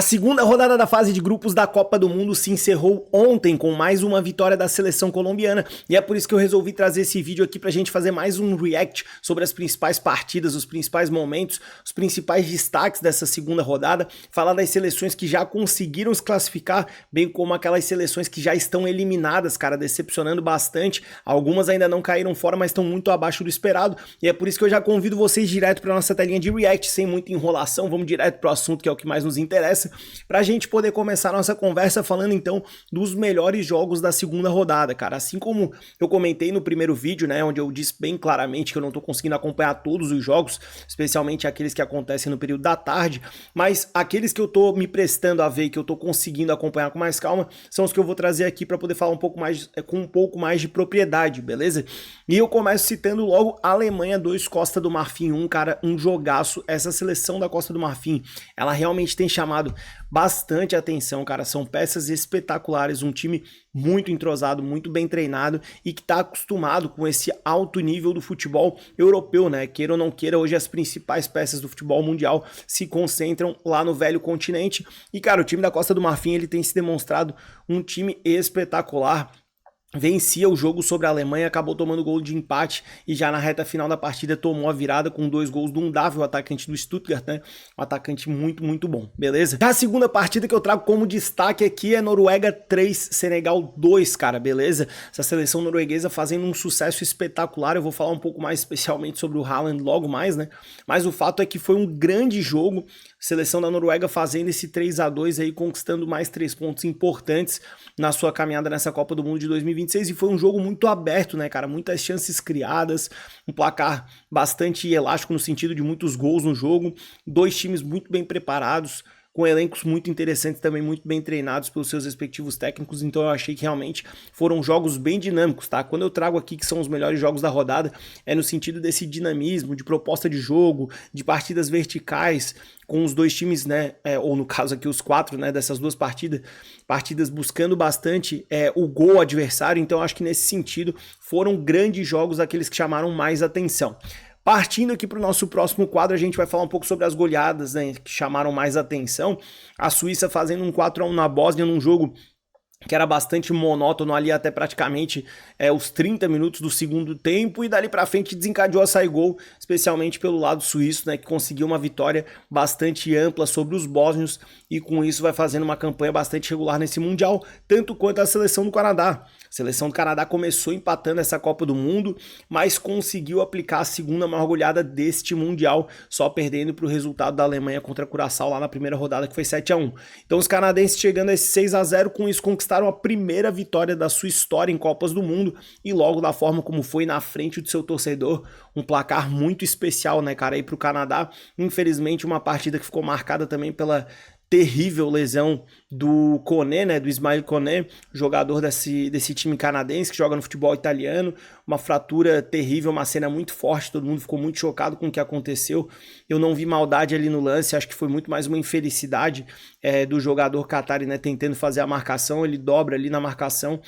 A segunda rodada da fase de grupos da Copa do Mundo se encerrou ontem com mais uma vitória da seleção colombiana e é por isso que eu resolvi trazer esse vídeo aqui pra gente fazer mais um react sobre as principais partidas, os principais momentos, os principais destaques dessa segunda rodada, falar das seleções que já conseguiram se classificar, bem como aquelas seleções que já estão eliminadas, cara, decepcionando bastante. Algumas ainda não caíram fora, mas estão muito abaixo do esperado e é por isso que eu já convido vocês direto pra nossa telinha de react, sem muita enrolação, vamos direto pro assunto que é o que mais nos interessa, pra gente poder começar a nossa conversa falando então dos melhores jogos da segunda rodada, cara. Assim como eu comentei no primeiro vídeo, né, onde eu disse bem claramente que eu não tô conseguindo acompanhar todos os jogos, especialmente aqueles que acontecem no período da tarde, mas aqueles que eu tô me prestando a ver e que eu tô conseguindo acompanhar com mais calma, são os que eu vou trazer aqui pra poder falar um pouco mais, com um pouco mais de propriedade, beleza? E eu começo citando logo Alemanha 2, Costa do Marfim 1, cara, um jogaço. Essa seleção da Costa do Marfim, ela realmente tem chamado bastante atenção, cara, são peças espetaculares, um time muito entrosado, muito bem treinado e que tá acostumado com esse alto nível do futebol europeu, né, queira ou não queira, hoje as principais peças do futebol mundial se concentram lá no velho continente e, cara, o time da Costa do Marfim, ele tem se demonstrado um time espetacular. Vencia o jogo sobre a Alemanha, acabou tomando gol de empate e já na reta final da partida tomou a virada com 2 gols do Undav, o atacante do Stuttgart, né? Um atacante muito bom, beleza? Já a segunda partida que eu trago como destaque aqui é Noruega 3, Senegal 2, cara, beleza? Essa seleção norueguesa fazendo um sucesso espetacular, eu vou falar um pouco mais especialmente sobre o Haaland logo mais, né? Mas o fato é que foi um grande jogo, seleção da Noruega fazendo esse 3-2 aí, conquistando mais 3 pontos importantes na sua caminhada nessa Copa do Mundo de 2026 e foi um jogo muito aberto, né, cara? Muitas chances criadas, um placar bastante elástico no sentido de muitos gols no jogo, dois times muito bem preparados, com elencos muito interessantes também, muito bem treinados pelos seus respectivos técnicos, então eu achei que realmente foram jogos bem dinâmicos, tá? Quando eu trago aqui que são os melhores jogos da rodada, é no sentido desse dinamismo, de proposta de jogo, de partidas verticais, com os dois times, né, ou no caso aqui os 4, né, dessas duas partidas buscando bastante o gol adversário, então eu acho que nesse sentido foram grandes jogos aqueles que chamaram mais atenção. Partindo aqui para o nosso próximo quadro, a gente vai falar um pouco sobre as goleadas, né, que chamaram mais atenção. A Suíça fazendo um 4-1 na Bósnia num jogo que era bastante monótono ali até praticamente os 30 minutos do segundo tempo e dali pra frente desencadeou a sair gol, especialmente pelo lado suíço, né, que conseguiu uma vitória bastante ampla sobre os bósnios e com isso vai fazendo uma campanha bastante regular nesse Mundial, tanto quanto a seleção do Canadá. A seleção do Canadá começou empatando essa Copa do Mundo, mas conseguiu aplicar a segunda maior goleada deste Mundial, só perdendo para o resultado da Alemanha contra a Curaçao lá na primeira rodada, que foi 7-1. Então os canadenses chegando a esse 6-0, com isso conquistaram a primeira vitória da sua história em Copas do Mundo e logo da forma como foi na frente do seu torcedor, um placar muito especial, né, cara, aí pro Canadá. Infelizmente uma partida que ficou marcada também pela terrível lesão do Koné, né, do Ismail Koné, jogador desse time canadense que joga no futebol italiano, uma fratura terrível, uma cena muito forte, todo mundo ficou muito chocado com o que aconteceu. Eu não vi maldade ali no lance, acho que foi muito mais uma infelicidade do jogador Qatari, né, tentando fazer a marcação, ele dobra ali na marcação,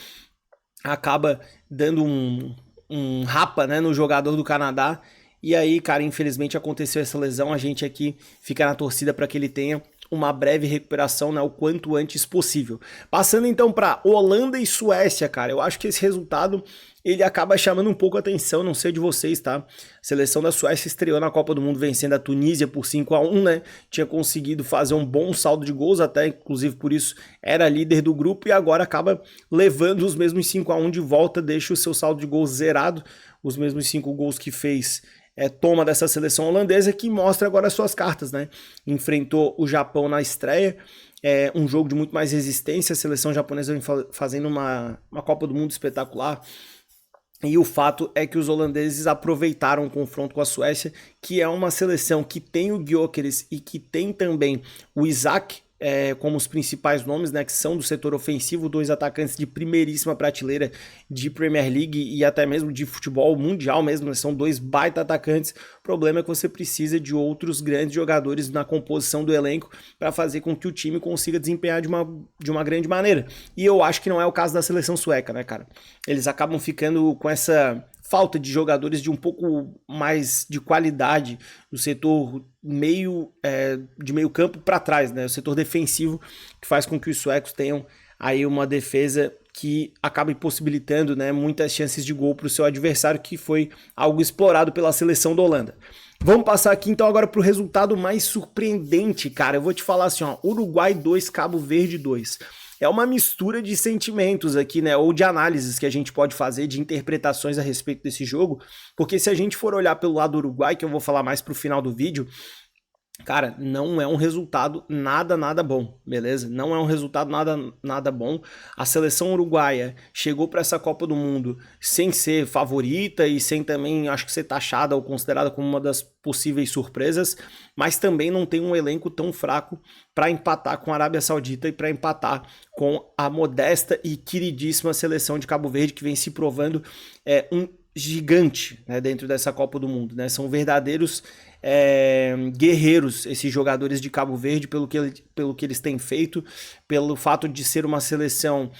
acaba dando um rapa, né, no jogador do Canadá, e aí, cara, infelizmente aconteceu essa lesão, a gente aqui fica na torcida para que ele tenha uma breve recuperação, né, o quanto antes possível. Passando então para Holanda e Suécia, cara, eu acho que esse resultado ele acaba chamando um pouco a atenção, não sei de vocês, tá? A seleção da Suécia estreou na Copa do Mundo vencendo a Tunísia por 5-1, né? Tinha conseguido fazer um bom saldo de gols, até inclusive por isso era líder do grupo e agora acaba levando os mesmos 5-1 de volta, deixa o seu saldo de gols zerado, os mesmos 5 gols que fez toma dessa seleção holandesa, que mostra agora as suas cartas, né? Enfrentou o Japão na estreia, um jogo de muito mais resistência, a seleção japonesa vem fazendo uma Copa do Mundo espetacular, e o fato é que os holandeses aproveitaram o confronto com a Suécia, que é uma seleção que tem o Gyökeres e que tem também o Isaac, como os principais nomes, né, que são do setor ofensivo, dois atacantes de primeiríssima prateleira de Premier League e até mesmo de futebol mundial mesmo, né, são dois baita atacantes. O problema é que você precisa de outros grandes jogadores na composição do elenco para fazer com que o time consiga desempenhar de uma grande maneira. E eu acho que não é o caso da seleção sueca, né, cara? Eles acabam ficando com essa falta de jogadores de um pouco mais de qualidade no setor de meio campo para trás, né? O setor defensivo, que faz com que os suecos tenham aí uma defesa que acaba impossibilitando, né, muitas chances de gol para o seu adversário, que foi algo explorado pela seleção da Holanda. Vamos passar aqui então agora para o resultado mais surpreendente, cara. Eu vou te falar assim, ó, Uruguai 2, Cabo Verde 2. É uma mistura de sentimentos aqui, né, ou de análises que a gente pode fazer, de interpretações a respeito desse jogo, porque se a gente for olhar pelo lado do Uruguai, que eu vou falar mais pro final do vídeo, cara, não é um resultado nada bom, beleza? Não é um resultado nada bom. A seleção uruguaia chegou para essa Copa do Mundo sem ser favorita e sem também, acho que ser taxada ou considerada como uma das possíveis surpresas, mas também não tem um elenco tão fraco para empatar com a Arábia Saudita e para empatar com a modesta e queridíssima seleção de Cabo Verde, que vem se provando um gigante, né, dentro dessa Copa do Mundo, né? São verdadeiros guerreiros esses jogadores de Cabo Verde pelo que eles têm feito, pelo fato de ser uma seleção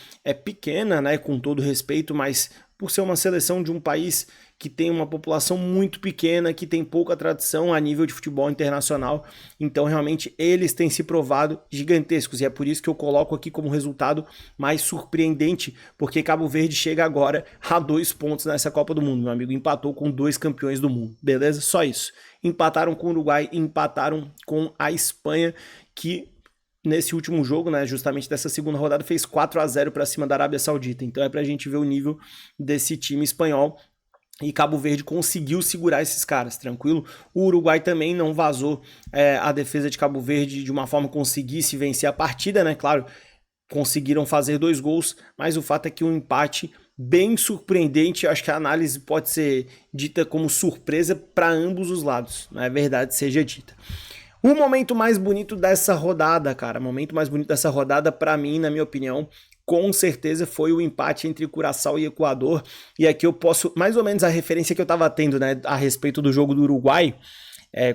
pequena, né, com todo respeito, mas por ser uma seleção de um país que tem uma população muito pequena, que tem pouca tradição a nível de futebol internacional, então realmente eles têm se provado gigantescos, e é por isso que eu coloco aqui como resultado mais surpreendente, porque Cabo Verde chega agora a 2 pontos nessa Copa do Mundo, meu amigo, empatou com 2 campeões do mundo, beleza? Só isso. Empataram com o Uruguai, empataram com a Espanha, que nesse último jogo, né, justamente dessa segunda rodada, fez 4-0 para cima da Arábia Saudita, então é pra gente ver o nível desse time espanhol. E Cabo Verde conseguiu segurar esses caras, tranquilo? O Uruguai também não vazou a defesa de Cabo Verde de uma forma que conseguisse vencer a partida, né? Claro, conseguiram fazer 2 gols, mas o fato é que um empate bem surpreendente, acho que a análise pode ser dita como surpresa para ambos os lados, não é verdade seja dita. O momento mais bonito dessa rodada, cara, o momento mais bonito dessa rodada para mim, na minha opinião, com certeza foi o empate entre Curaçao e Equador, e aqui eu posso, mais ou menos a referência que eu tava tendo, né, a respeito do jogo do Uruguai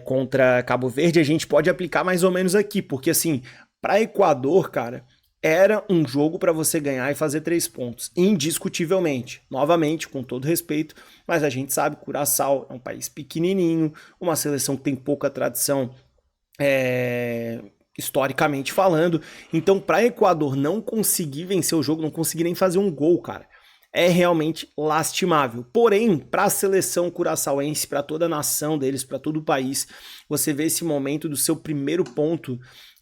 contra Cabo Verde, a gente pode aplicar mais ou menos aqui, porque assim, para Equador, cara, era um jogo para você ganhar e fazer 3 pontos, indiscutivelmente, novamente, com todo respeito, mas a gente sabe que Curaçao é um país pequenininho, uma seleção que tem pouca tradição, historicamente falando, então para Equador não conseguir vencer o jogo, não conseguir nem fazer um gol, cara, é realmente lastimável. Porém, para a seleção curaçaoense, para toda a nação deles, para todo o país, você vê esse momento do seu primeiro ponto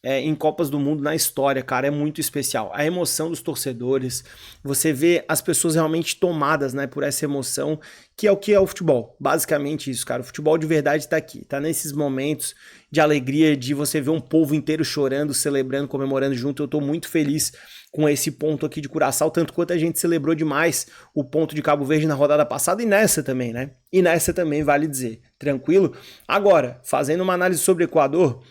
em Copas do Mundo na história, cara, é muito especial. A emoção dos torcedores, você vê as pessoas realmente tomadas, né, por essa emoção, que é o futebol. Basicamente isso, cara. O futebol de verdade tá aqui, tá nesses momentos de alegria, de você ver um povo inteiro chorando, celebrando, comemorando junto. Eu tô muito feliz com esse ponto aqui de Curaçao, tanto quanto a gente celebrou demais o ponto de Cabo Verde na rodada passada e nessa também, né? E nessa também, vale dizer. Tranquilo? Agora, fazendo uma análise sobre o Equador,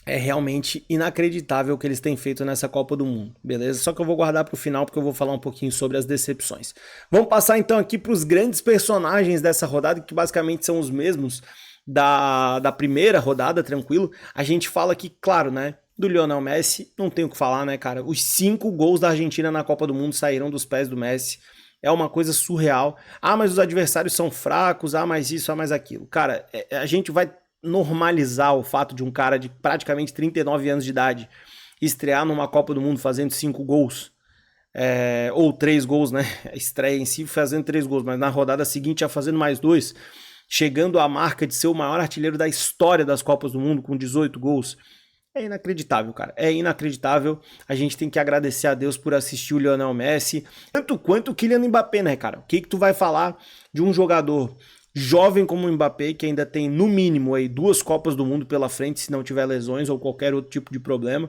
é realmente inacreditável o que eles têm feito nessa Copa do Mundo, beleza? Só que eu vou guardar para o final porque eu vou falar um pouquinho sobre as decepções. Vamos passar então aqui para os grandes personagens dessa rodada, que basicamente são os mesmos da primeira rodada, tranquilo? A gente fala aqui, claro, né, do Lionel Messi, não tem o que falar, né, cara? Os 5 gols da Argentina na Copa do Mundo saíram dos pés do Messi. É uma coisa surreal. Ah, mas os adversários são fracos, ah, mais isso, ah, mais aquilo. Cara, a gente vai normalizar o fato de um cara de praticamente 39 anos de idade estrear numa Copa do Mundo fazendo 5 gols, ou 3 gols, né? A estreia em si fazendo 3 gols, mas na rodada seguinte já fazendo mais 2, chegando à marca de ser o maior artilheiro da história das Copas do Mundo com 18 gols. É inacreditável, cara. É inacreditável. A gente tem que agradecer a Deus por assistir o Lionel Messi, tanto quanto o Kylian Mbappé, né, cara? O que tu vai falar de um jogador jovem como o Mbappé, que ainda tem no mínimo aí 2 Copas do Mundo pela frente, se não tiver lesões ou qualquer outro tipo de problema,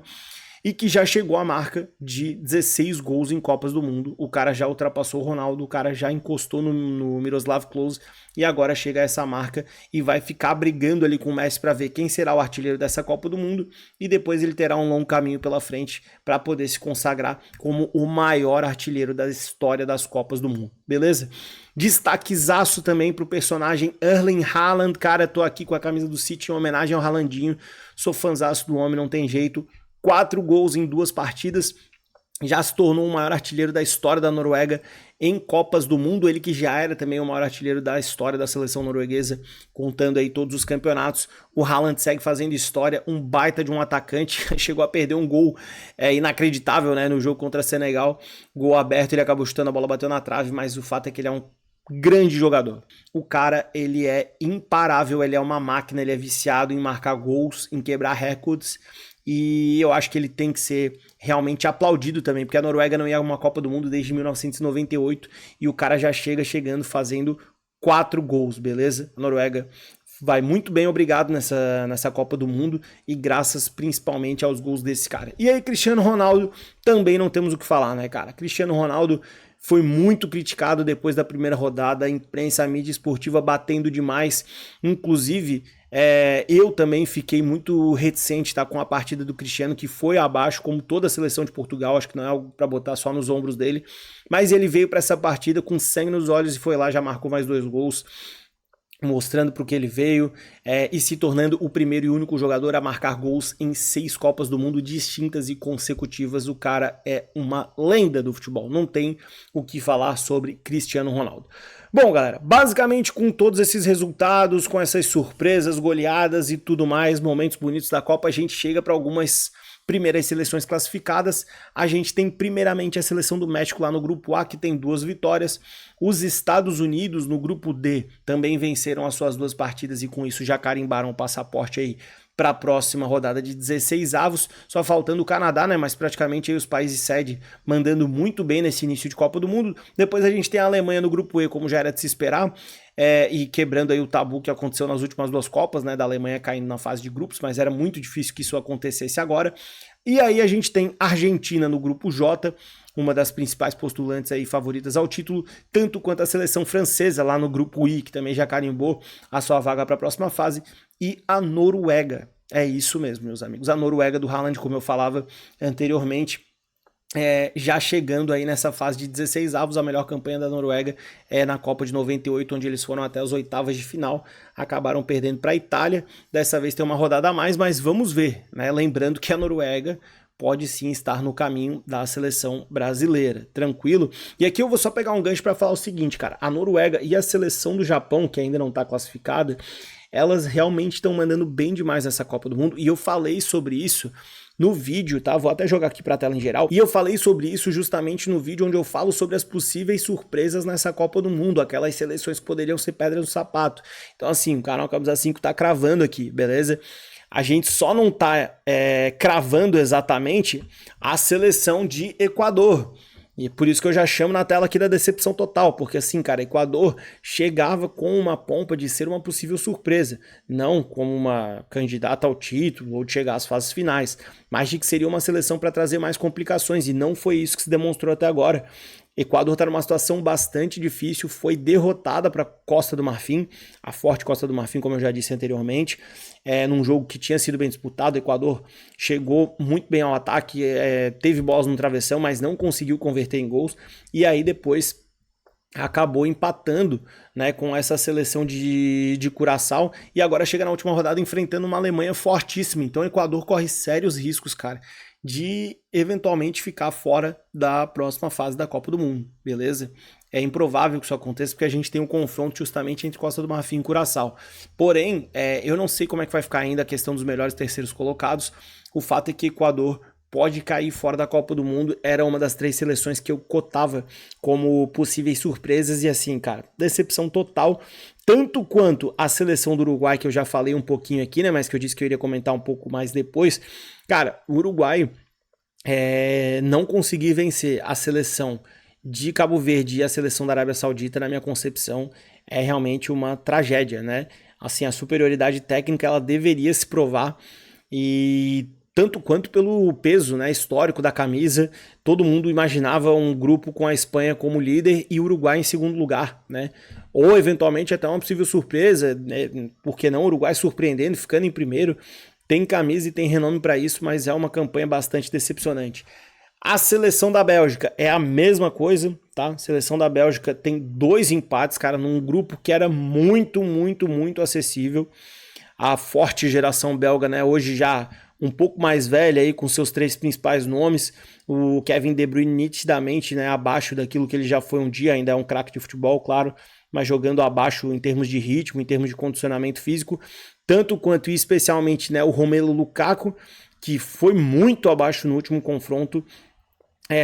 e que já chegou à marca de 16 gols em Copas do Mundo. O cara já ultrapassou o Ronaldo, o cara já encostou no Miroslav Klose, e agora chega a essa marca e vai ficar brigando ali com o Messi para ver quem será o artilheiro dessa Copa do Mundo, e depois ele terá um longo caminho pela frente para poder se consagrar como o maior artilheiro da história das Copas do Mundo, beleza? Destaquezaço também pro personagem Erling Haaland, cara, tô aqui com a camisa do City em homenagem ao Haalandinho, sou fãzaço do homem, não tem jeito, 4 gols em 2 partidas, já se tornou o maior artilheiro da história da Noruega em Copas do Mundo, ele que já era também o maior artilheiro da história da seleção norueguesa, contando aí todos os campeonatos. O Haaland segue fazendo história, um baita de um atacante, chegou a perder um gol inacreditável, né, no jogo contra Senegal, gol aberto, ele acabou chutando, a bola bateu na trave, mas o fato é que ele é um grande jogador. O cara, ele é imparável, ele é uma máquina, ele é viciado em marcar gols, em quebrar recordes, e eu acho que ele tem que ser realmente aplaudido também, porque a Noruega não ia a uma Copa do Mundo desde 1998 e o cara já chegando fazendo 4 gols, beleza? A Noruega vai muito bem, obrigado nessa Copa do Mundo e graças principalmente aos gols desse cara. E aí, Cristiano Ronaldo, também não temos o que falar, né, cara? Cristiano Ronaldo foi muito criticado depois da primeira rodada, a imprensa, a mídia esportiva batendo demais, inclusive eu também fiquei muito reticente, tá, com a partida do Cristiano, que foi abaixo, como toda a seleção de Portugal, acho que não é algo para botar só nos ombros dele, mas ele veio para essa partida com sangue nos olhos e foi lá, já marcou mais 2 gols, mostrando para o que ele veio e se tornando o primeiro e único jogador a marcar gols em 6 Copas do Mundo distintas e consecutivas. O cara é uma lenda do futebol, não tem o que falar sobre Cristiano Ronaldo. Bom, galera, basicamente com todos esses resultados, com essas surpresas, goleadas e tudo mais, momentos bonitos da Copa, a gente chega para algumas primeiras seleções classificadas. A gente tem primeiramente a seleção do México lá no grupo A, que tem 2 vitórias. Os Estados Unidos no grupo D também venceram as suas 2 partidas e com isso já carimbaram o passaporte aí para a próxima rodada de 16avos, só faltando o Canadá, né, mas praticamente aí os países sede mandando muito bem nesse início de Copa do Mundo. Depois a gente tem a Alemanha no grupo E, como já era de se esperar, e quebrando aí o tabu que aconteceu nas últimas 2 Copas, né, da Alemanha caindo na fase de grupos, mas era muito difícil que isso acontecesse agora. E aí a gente tem Argentina no grupo J, uma das principais postulantes aí favoritas ao título, tanto quanto a seleção francesa lá no grupo I, que também já carimbou a sua vaga para a próxima fase, e a Noruega. É isso mesmo, meus amigos. A Noruega do Haaland, como eu falava anteriormente, já chegando aí nessa fase de 16avos, a melhor campanha da Noruega na Copa de 98, onde eles foram até as 8avas de final, acabaram perdendo para a Itália. Dessa vez tem uma rodada a mais, mas vamos ver, né? Lembrando que a Noruega pode sim estar no caminho da seleção brasileira, tranquilo? E aqui eu vou só pegar um gancho para falar o seguinte, cara, a Noruega e a seleção do Japão, que ainda não está classificada, elas realmente estão mandando bem demais nessa Copa do Mundo, e eu falei sobre isso no vídeo, tá? Vou até jogar aqui pra tela em geral. E eu falei sobre isso justamente no vídeo onde eu falo sobre as possíveis surpresas nessa Copa do Mundo, aquelas seleções que poderiam ser pedra no sapato. Então assim, o canal Camisa 5 tá cravando aqui, beleza? A gente só não tá cravando exatamente a seleção de Equador. E por isso que eu já chamo na tela aqui da decepção total, porque assim, cara, Equador chegava com uma pompa de ser uma possível surpresa, não como uma candidata ao título ou de chegar às fases finais, mas de que seria uma seleção para trazer mais complicações, e não foi isso que se demonstrou até agora. Equador está numa situação bastante difícil, foi derrotada para Costa do Marfim, a forte Costa do Marfim, como eu já disse anteriormente, num jogo que tinha sido bem disputado. O Equador chegou muito bem ao ataque, teve bolas no travessão, mas não conseguiu converter em gols, e aí depois acabou empatando, né, com essa seleção de Curaçao, e agora chega na última rodada enfrentando uma Alemanha fortíssima. Então o Equador corre sérios riscos, cara, de eventualmente ficar fora da próxima fase da Copa do Mundo, beleza? É improvável que isso aconteça porque a gente tem um confronto justamente entre Costa do Marfim e Curaçao. Porém, eu não sei como é que vai ficar ainda a questão dos melhores terceiros colocados. O fato é que Equador pode cair fora da Copa do Mundo, era uma das 3 seleções que eu cotava como possíveis surpresas, e assim, cara, decepção total, tanto quanto a seleção do Uruguai, que eu já falei um pouquinho aqui, né, mas que eu disse que eu iria comentar um pouco mais depois. Cara, o Uruguai não conseguir vencer a seleção de Cabo Verde e a seleção da Arábia Saudita, na minha concepção, é realmente uma tragédia, né? Assim, a superioridade técnica, ela deveria se provar, e tanto quanto pelo peso, né, histórico da camisa. Todo mundo imaginava um grupo com a Espanha como líder e o Uruguai em segundo lugar, né? Ou eventualmente até uma possível surpresa, né? Por que não o Uruguai surpreendendo, ficando em primeiro? Tem camisa e tem renome para isso, mas é uma campanha bastante decepcionante. A seleção da Bélgica é a mesma coisa, tá? A seleção da Bélgica tem 2 empates, cara, num grupo que era muito, muito, muito acessível. A forte geração belga, né, hoje já um pouco mais velha aí, com seus 3 principais nomes. O Kevin De Bruyne nitidamente, né, abaixo daquilo que ele já foi um dia, ainda é um craque de futebol, claro, mas jogando abaixo em termos de ritmo, em termos de condicionamento físico, tanto quanto e especialmente, né, o Romelu Lukaku, que foi muito abaixo no último confronto,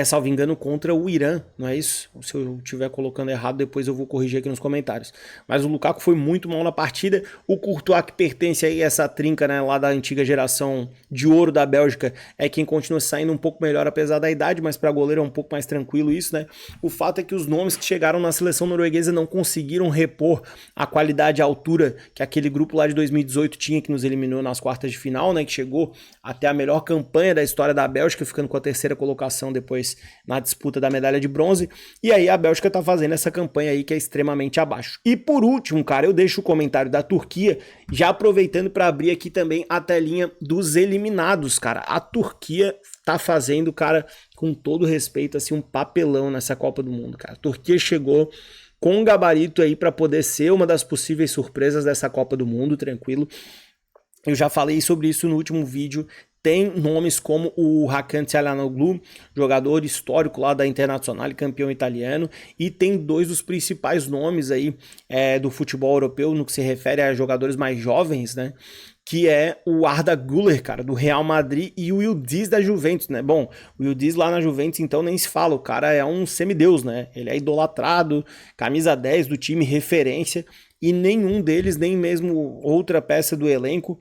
salvo engano, contra o Irã, não é isso? Se eu estiver colocando errado, depois eu vou corrigir aqui nos comentários. Mas o Lukaku foi muito mal na partida. O Courtois, que pertence aí a essa trinca, né, lá da antiga geração de ouro da Bélgica, é quem continua saindo um pouco melhor, apesar da idade, mas para goleiro é um pouco mais tranquilo isso, né? O fato é que os nomes que chegaram na seleção norueguesa não conseguiram repor a qualidade e a altura que aquele grupo lá de 2018 tinha, que nos eliminou nas quartas de final, né? Que chegou até a melhor campanha da história da Bélgica, ficando com a 3ª colocação depois na disputa da medalha de bronze, e aí a Bélgica tá fazendo essa campanha aí que é extremamente abaixo. E por último, cara, eu deixo o comentário da Turquia, já aproveitando para abrir aqui também a telinha dos eliminados, cara. A Turquia tá fazendo, cara, com todo respeito, assim, um papelão nessa Copa do Mundo, cara. A Turquia chegou com um gabarito aí para poder ser uma das possíveis surpresas dessa Copa do Mundo, tranquilo. Eu já falei sobre isso no último vídeo. Tem nomes como o Hakan Çalhanoğlu, jogador histórico lá da Internacional e campeão italiano, e tem 2 dos principais nomes aí do futebol europeu no que se refere a jogadores mais jovens, né? Que é o Arda Güler, cara, do Real Madrid, e o Yıldız da Juventus, né? Bom, o Yıldız lá na Juventus, então, nem se fala, o cara é um semideus, né? Ele é idolatrado, camisa 10 do time, referência, e nenhum deles, nem mesmo outra peça do elenco,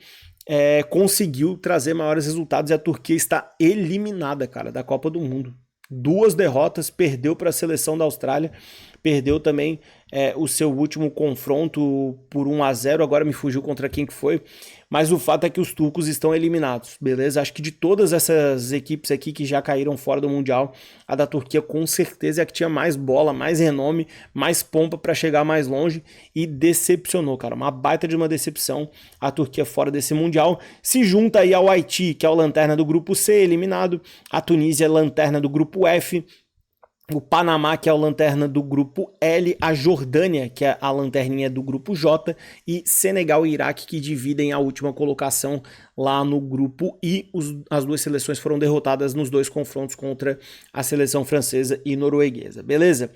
conseguiu trazer maiores resultados, e a Turquia está eliminada, cara, da Copa do Mundo. 2 derrotas, perdeu para a seleção da Austrália, perdeu também o seu último confronto por 1-0, agora me fugiu contra quem que foi, mas o fato é que os turcos estão eliminados, beleza? Acho que de todas essas equipes aqui que já caíram fora do Mundial, a da Turquia com certeza é a que tinha mais bola, mais renome, mais pompa para chegar mais longe, e decepcionou, cara, uma baita de uma decepção a Turquia fora desse Mundial. Se junta aí ao Haiti, que é o lanterna do grupo C, eliminado, a Tunísia, lanterna do grupo F, o Panamá, que é o lanterna do grupo L, a Jordânia, que é a lanterninha do grupo J, e Senegal e Iraque, que dividem a última colocação lá no grupo I. As 2 seleções foram derrotadas nos 2 confrontos contra a seleção francesa e norueguesa, beleza?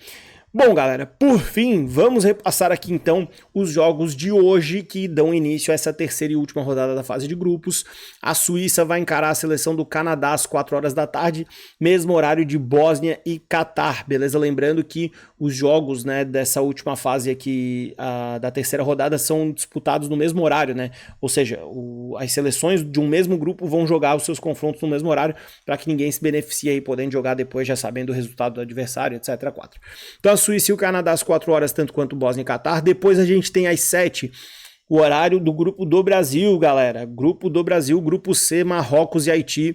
Bom, galera, por fim, vamos repassar aqui então os jogos de hoje que dão início a essa 3ª e última rodada da fase de grupos. A Suíça vai encarar a seleção do Canadá às 4 horas da tarde, mesmo horário de Bósnia e Catar, beleza? Lembrando que os jogos, né, dessa última fase aqui, da 3ª rodada, são disputados no mesmo horário, né? Ou seja, as seleções de um mesmo grupo vão jogar os seus confrontos no mesmo horário, para que ninguém se beneficie aí, podendo jogar depois já sabendo o resultado do adversário, etc. Então a Suíça e o Canadá às 4 horas, tanto quanto Bósnia e Catar. Depois a gente tem às 7 o horário do grupo do Brasil, galera. Grupo do Brasil, grupo C, Marrocos e Haiti,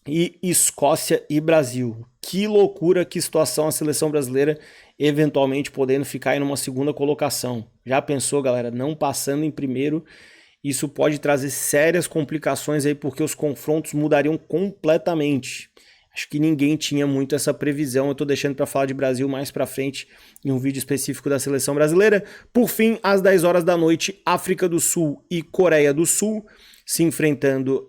e Escócia e Brasil. Que loucura, que situação a seleção brasileira eventualmente podendo ficar em uma 2ª colocação. Já pensou, galera? Não passando em primeiro, isso pode trazer sérias complicações aí, porque os confrontos mudariam completamente. Acho que ninguém tinha muito essa previsão. Eu tô deixando para falar de Brasil mais para frente em um vídeo específico da seleção brasileira. Por fim, às 10 horas da noite, África do Sul e Coreia do Sul se enfrentando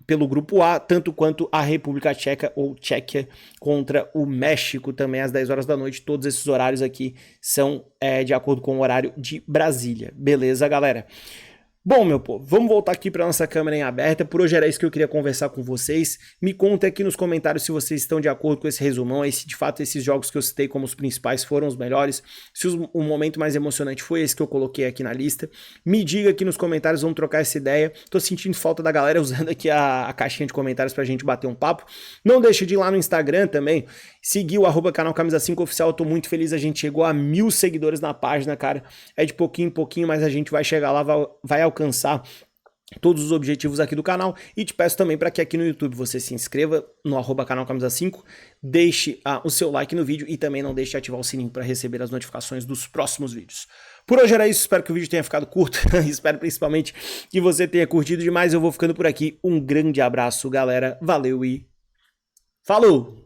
pelo grupo A, tanto quanto a República Tcheca ou Tchequia contra o México, também às 10 horas da noite. Todos esses horários aqui são de acordo com o horário de Brasília. Beleza, galera? Bom, meu povo, vamos voltar aqui para nossa câmera em aberta. Por hoje era isso que eu queria conversar com vocês. Me conta aqui nos comentários se vocês estão de acordo com esse resumão, aí se de fato esses jogos que eu citei como os principais foram os melhores, se o momento mais emocionante foi esse que eu coloquei aqui na lista. Me diga aqui nos comentários, vamos trocar essa ideia. Tô sentindo falta da galera usando aqui a caixinha de comentários pra gente bater um papo. Não deixe de ir lá no Instagram também, seguir o @canal Camisa 5 Oficial. Eu tô muito feliz, a gente chegou a 1000 seguidores na página, cara. É de pouquinho em pouquinho, mas a gente vai chegar lá, vai alcançar todos os objetivos aqui do canal, e te peço também para que aqui no YouTube você se inscreva no @canal Camisa 5, deixe o seu like no vídeo e também não deixe de ativar o sininho para receber as notificações dos próximos vídeos. Por hoje era isso, espero que o vídeo tenha ficado curto, espero principalmente que você tenha curtido demais. Eu vou ficando por aqui, um grande abraço, galera, valeu e falou!